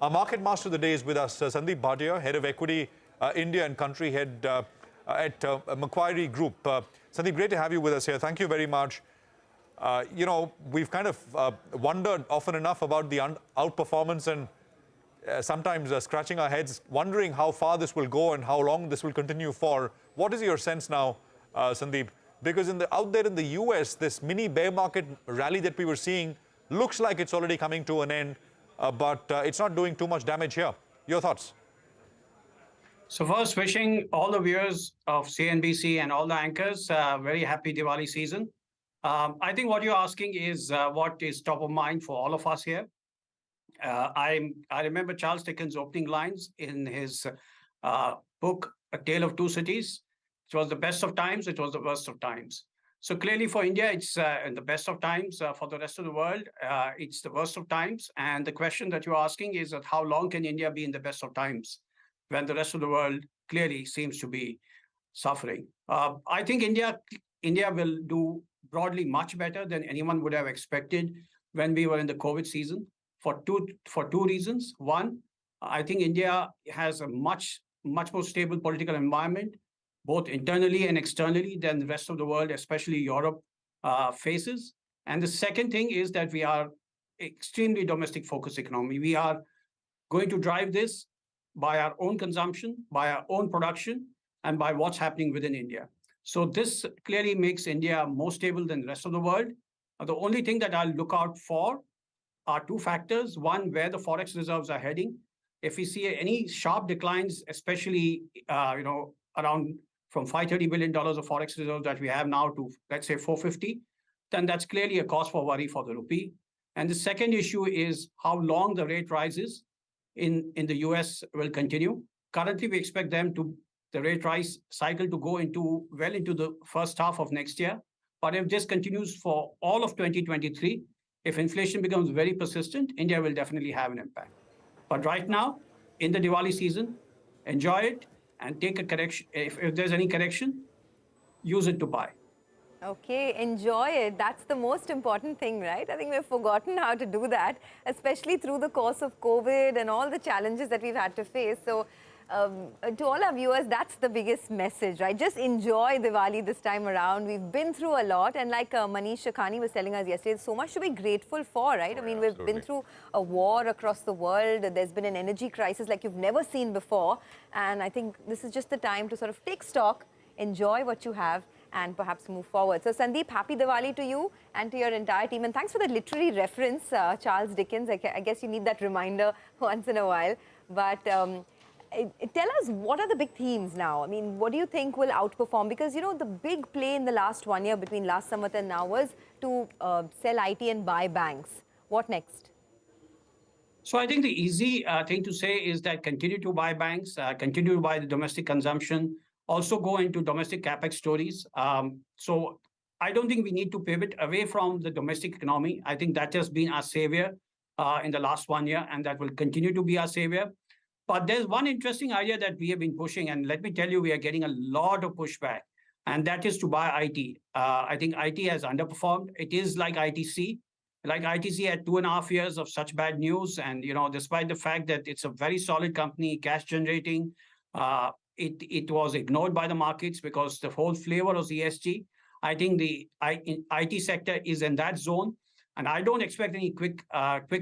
Our market master of the day is with us, Sandeep Bhatia, head of equity India and country head at Macquarie Group. Sandeep, great to have you with us here. Thank you very much. We've kind of wondered often enough about the outperformance and sometimes scratching our heads, wondering how far this will go and how long this will continue for. What is your sense now, Sandeep? Because out there in the US, this mini bear market rally that we were seeing looks like it's already coming to an end, but it's not doing too much damage here. Your thoughts? So first, wishing all the viewers of CNBC and all the anchors very happy Diwali season. I think what you're asking is what is top of mind for all of us here. I remember Charles Dickens' opening lines in his book, A Tale of Two Cities. It was the best of times, it was the worst of times. So clearly for India, it's in the best of times. For the rest of the world, it's the worst of times. And the question that you're asking is that how long can India be in the best of times when the rest of the world clearly seems to be suffering? I think India will do broadly much better than anyone would have expected when we were in the COVID season for two reasons. One, I think India has a much more stable political environment, both internally and externally, than the rest of the world, especially Europe, faces. And the second thing is that we are extremely domestic-focused economy. We are going to drive this by our own consumption, by our own production, and by what's happening within India. So this clearly makes India more stable than the rest of the world. The only thing that I'll look out for are two factors. One, where the forex reserves are heading. If we see any sharp declines, especially around from $530 billion of forex reserves that we have now to, let's say, 450, then that's clearly a cause for worry for the rupee. And the second issue is how long the rate rises in the US will continue. Currently, we expect the rate rise cycle to go well into the first half of next year. But if this continues for all of 2023, if inflation becomes very persistent, India will definitely have an impact. But right now, in the Diwali season, enjoy it and take a correction. If there's any correction, use it to buy. Okay, enjoy it. That's the most important thing, right? I think we've forgotten how to do that, especially through the course of COVID and all the challenges that we've had to face. So to all our viewers, that's the biggest message, right? Just enjoy Diwali this time around. We've been through a lot, and like Manish Shakhani was telling us yesterday, there's so much to be grateful for, right? I mean, we've been through a war across the world. There's been an energy crisis like you've never seen before. And I think this is just the time to sort of take stock, enjoy what you have, and perhaps move forward. So Sandeep, happy Diwali to you and to your entire team. And thanks for the literary reference, Charles Dickens. I guess you need that reminder once in a while. But tell us, what are the big themes now? I mean, what do you think will outperform? Because, the big play in the last 1 year between last Samvat and now was to sell IT and buy banks. What next? So I think the easy thing to say is that continue to buy banks, continue to buy the domestic consumption, also go into domestic capex stories. So I don't think we need to pivot away from the domestic economy. I think that has been our savior in the last 1 year, and that will continue to be our savior. But there's one interesting idea that we have been pushing, and let me tell you, we are getting a lot of pushback, and that is to buy IT. I think IT has underperformed. It is like ITC. Like ITC had 2.5 years of such bad news, and despite the fact that it's a very solid company, cash generating, it was ignored by the markets because the whole flavor was ESG. I think the IT sector is in that zone. And I don't expect any quick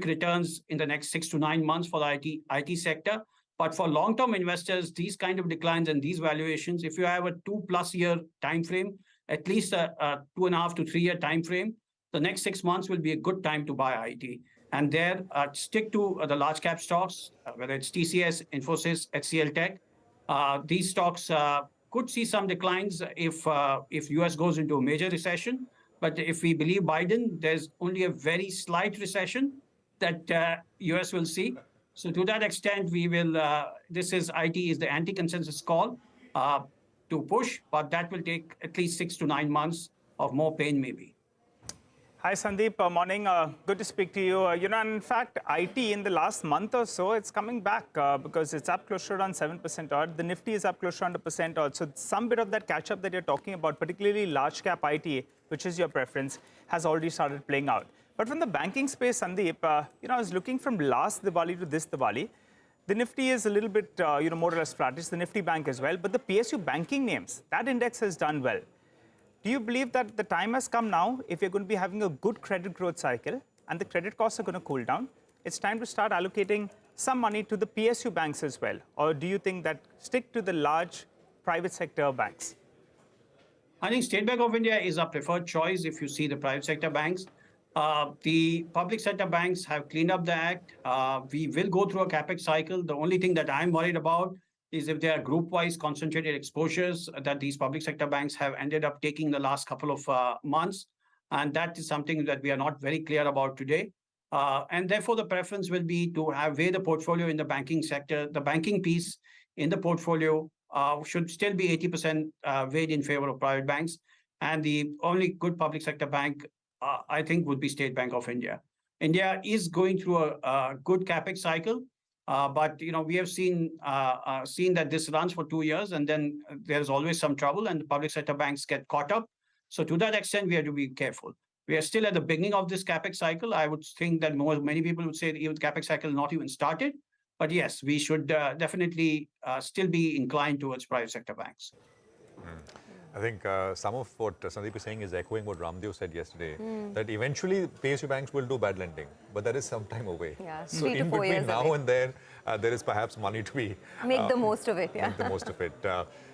returns in the next 6 to 9 months for the IT sector. But for long-term investors, these kind of declines and these valuations, if you have a 2+ year time frame, at least a 2.5 to 3 year time frame, the next 6 months will be a good time to buy IT. And there, stick to the large cap stocks, whether it's TCS, Infosys, HCL Tech. These stocks could see some declines if US goes into a major recession. But if we believe Biden, there's only a very slight recession that US will see. So to that extent, we will, IT is the anti-consensus call to push, but that will take at least 6 to 9 months of more pain maybe. Hi, Sandeep. Morning. Good to speak to you. In fact, IT in the last month or so, it's coming back because it's up close to around 7% odd. The Nifty is up close to 100% odd. So some bit of that catch-up that you're talking about, particularly large cap IT, which is your preference, has already started playing out. But from the banking space, Sandeep, I was looking from last Diwali to this Diwali. The Nifty is a little bit, more or less flattish, the Nifty Bank as well. But the PSU banking names, that index has done well. Do you believe that the time has come now, if you're going to be having a good credit growth cycle and the credit costs are going to cool down, it's time to start allocating some money to the PSU banks as well? Or do you think that stick to the large private sector banks? I think State Bank of India is our preferred choice if you see the private sector banks. The public sector banks have cleaned up the act. We will go through a capex cycle. The only thing that I'm worried about is if there are group-wise concentrated exposures that these public sector banks have ended up taking the last couple of months. And that is something that we are not very clear about today. And therefore, the preference will be to weigh the portfolio in the banking sector. The banking piece in the portfolio should still be 80% weighed in favor of private banks. And the only good public sector bank, I think, would be State Bank of India. India is going through a good capex cycle, but we have seen that this runs for 2 years, and then there's always some trouble, and the public sector banks get caught up. So to that extent, we have to be careful. We are still at the beginning of this capex cycle. I would think that many people would say the capex cycle not even started. But yes, we should definitely still be inclined towards private sector banks. I think some of what Sandeep is saying is echoing what Ramdev said yesterday, that eventually PSU banks will do bad lending, but that is some time away. Yeah, so 3 to 4 in years between now away. and then, there is perhaps money to be... Make the most of it, yeah. Make the most of it.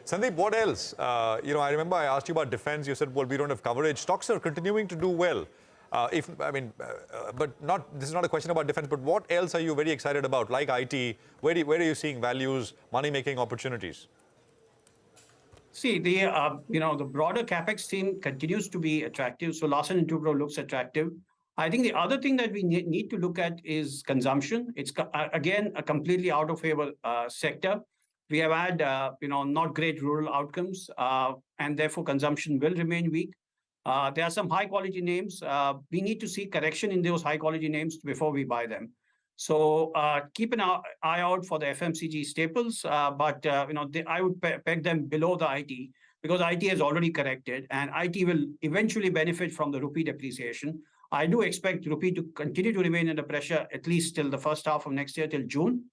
Sandeep, what else? I remember I asked you about defense. You said, well, we don't have coverage. Stocks are continuing to do well. But this is not a question about defense, but what else are you very excited about, like IT? Where are you seeing values, money-making opportunities? See, the broader capex theme continues to be attractive. So Larsen & Toubro looks attractive. I think the other thing that we need to look at is consumption. It's, again, a completely out of favor sector. We have had, not great rural outcomes, and therefore consumption will remain weak. There are some high-quality names. We need to see correction in those high-quality names before we buy them. So keep an eye out for the FMCG staples, but I would peg them below the IT, because IT has already corrected, and IT will eventually benefit from the rupee depreciation. I do expect rupee to continue to remain under pressure at least till the first half of next year, till June.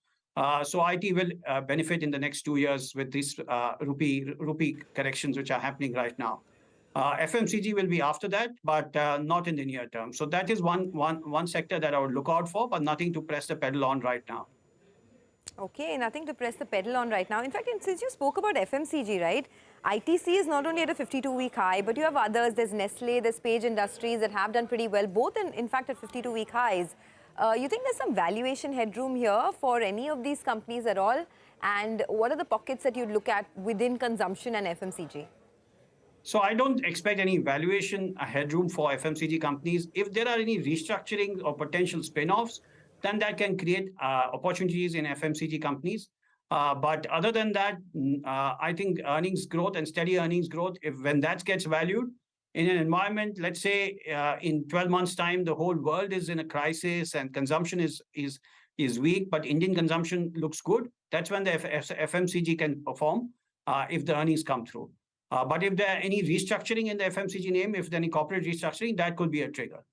So IT will benefit in the next 2 years with these rupee corrections which are happening right now. FMCG will be after that, but not in the near term. So that is one sector that I would look out for, but nothing to press the pedal on right now. Okay, nothing to press the pedal on right now. In fact, since you spoke about FMCG, right? ITC is not only at a 52-week high, but you have others. There's Nestle, there's Page Industries that have done pretty well, both in fact, at 52-week highs. You think there's some valuation headroom here for any of these companies at all? And what are the pockets that you'd look at within consumption and FMCG? So I don't expect any valuation headroom for FMCG companies. If there are any restructuring or potential spin-offs, then that can create opportunities in FMCG companies. But other than that, I think earnings growth and steady earnings growth, when that gets valued in an environment, let's say in 12 months' time, the whole world is in a crisis and consumption is weak, but Indian consumption looks good, that's when the FMCG can perform if the earnings come through. But if there are any restructuring in the FMCG name, if there any corporate restructuring, that could be a trigger.